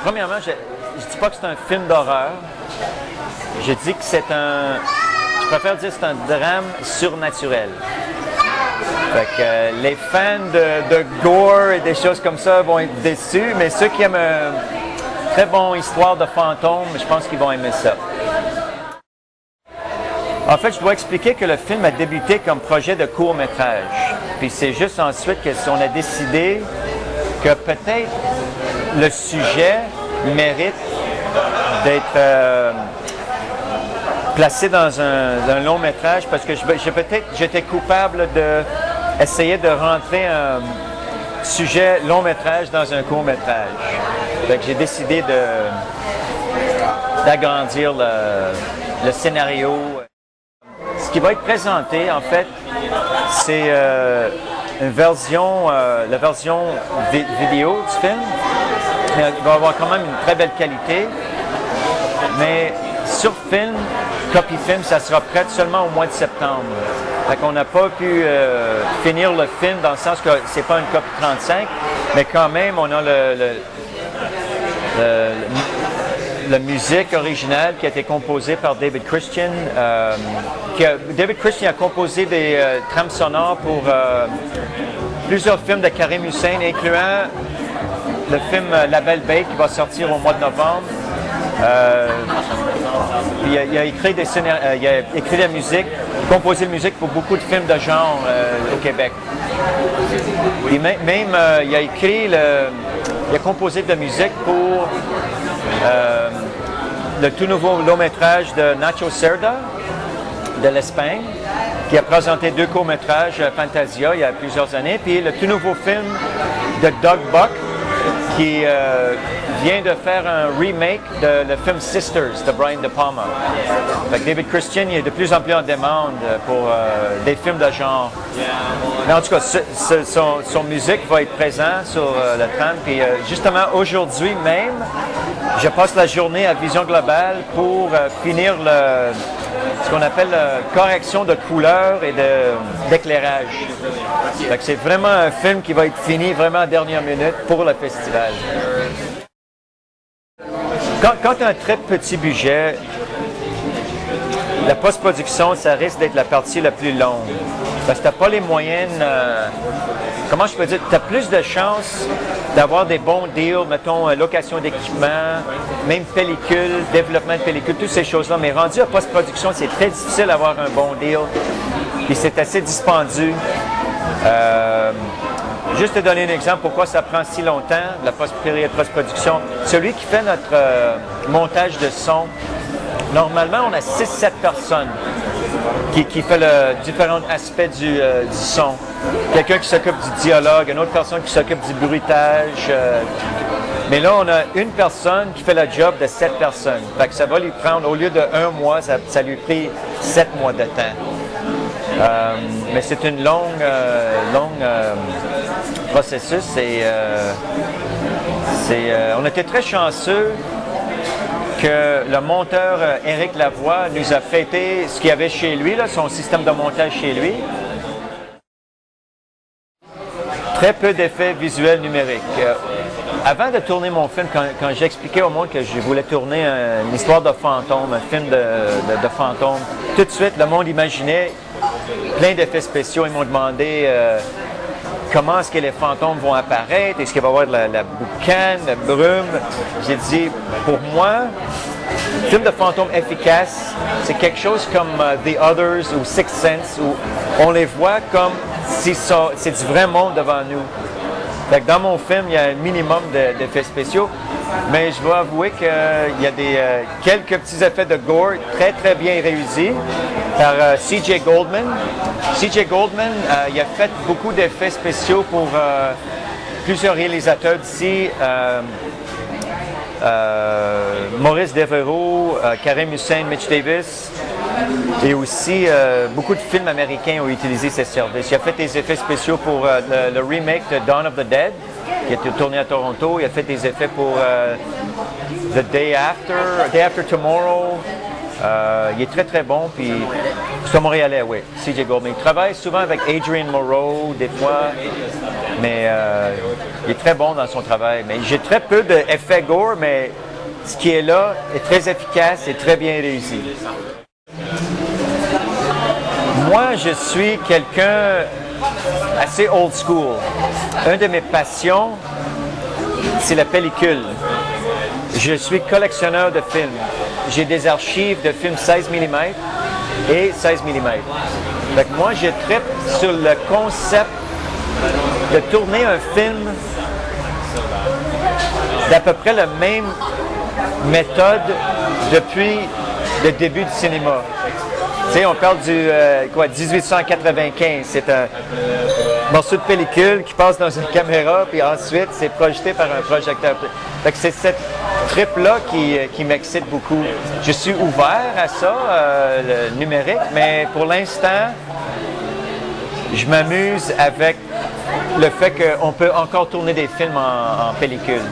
premièrement, je dis pas que c'est un film d'horreur. Je dis que c'est un... Je préfère dire que c'est un drame surnaturel. Fait que les fans de gore et des choses comme ça vont être déçus, mais ceux qui aiment une très bonne histoire de fantômes, je pense qu'ils vont aimer ça. En fait, je dois expliquer que le film a débuté comme projet de court-métrage. Puis c'est juste ensuite qu'on a décidé que peut-être le sujet mérite d'être placé dans un long métrage parce que j'étais coupable d'essayer de rentrer un sujet long métrage dans un court métrage. Fait que j'ai décidé d'agrandir le scénario. Ce qui va être présenté, en fait, c'est la version vidéo du film. Il va avoir quand même une très belle qualité, mais sur film, copy film, ça sera prêt seulement au mois de septembre. Fait qu'on n'a pas pu finir le film dans le sens que c'est pas une copie 35, mais quand même, on a la musique originale qui a été composée par David Christian. David Christian a composé des trames sonores pour plusieurs films de Karim Hussein, incluant le film La Belle Bête qui va sortir au mois de novembre. Il a écrit il a écrit la musique, composé la musique pour beaucoup de films de genre au Québec. Et même il a écrit il a composé de la musique pour le tout nouveau long métrage de Nacho Cerda de l'Espagne, qui a présenté 2 courts-métrages Fantasia il y a plusieurs années, puis le tout nouveau film de Doug Buck qui vient de faire un remake de le film Sisters de Brian De Palma. Fait que David Christian il est de plus en plus en demande pour des films de genre. Mais en tout cas, son musique va être présent sur le trame. Puis justement, aujourd'hui même, je passe la journée à Vision Globale pour finir ce qu'on appelle correction de couleurs et d'éclairage. C'est vraiment un film qui va être fini vraiment à dernière minute pour le festival. Quand tu as un très petit budget, la post-production, ça risque d'être la partie la plus longue. Parce que tu n'as pas les moyens, comment je peux dire, tu as plus de chances d'avoir des bons deals, mettons, location d'équipement, même pellicule, développement de pellicule, toutes ces choses-là. Mais rendu à post-production, c'est très difficile d'avoir un bon deal. Puis c'est assez dispendieux. Juste te donner un exemple pourquoi ça prend si longtemps, la période de post-production. Celui qui fait notre montage de son, normalement, on a 6-7 personnes qui fait le différents aspects du son. Quelqu'un qui s'occupe du dialogue, une autre personne qui s'occupe du bruitage. Mais là, on a une personne qui fait le job de 7 personnes. Fait que ça va lui prendre, au lieu de 1 mois, ça lui pris 7 mois de temps. Mais c'est une longue processus et on était très chanceux que le monteur Éric Lavoie nous a prêté ce qu'il y avait chez lui, là, son système de montage chez lui. Très peu d'effets visuels numériques. Avant de tourner mon film, quand j'expliquais au monde que je voulais tourner une histoire de fantôme, un film de fantôme, tout de suite, le monde imaginait plein d'effets spéciaux. Ils m'ont demandé comment est-ce que les fantômes vont apparaître, est-ce qu'il va y avoir de la boucane, la brume. J'ai dit, pour moi, un film de fantôme efficace, c'est quelque chose comme The Others ou Sixth Sense, où on les voit comme si c'est du vrai monde devant nous. Fait que dans mon film, il y a un minimum d'effets spéciaux, mais je dois avouer qu'il y a quelques petits effets de gore très très bien réussis par C.J. Goldman. C.J. Goldman, il a fait beaucoup d'effets spéciaux pour plusieurs réalisateurs d'ici. Maurice Devereaux, Karim Hussein, Mitch Davis, et aussi beaucoup de films américains ont utilisé ses services. Il a fait des effets spéciaux pour le remake de Dawn of the Dead, qui a été tourné à Toronto. Il a fait des effets pour The Day After Tomorrow. Il est très, très bon. Puis, c'est un Montréalais, oui, CJ Goldman. Il travaille souvent avec Adrian Moreau, des fois, mais il est très bon dans son travail. Mais j'ai très peu d'effets gore, mais ce qui est là est très efficace et très bien réussi. Moi, je suis quelqu'un assez old school. Une de mes passions, c'est la pellicule. Je suis collectionneur de films. J'ai des archives de films 16 mm et 16 mm. Fait que moi, je tripe sur le concept de tourner un film d'à peu près la même méthode depuis le début du cinéma. Tu sais, on parle du 1895. C'est un morceau de pellicule qui passe dans une caméra, puis ensuite, c'est projeté par un projecteur. Fait que c'est cette trip-là qui m'excite beaucoup. Je suis ouvert à ça, le numérique, mais pour l'instant, je m'amuse avec le fait qu'on peut encore tourner des films en pellicule.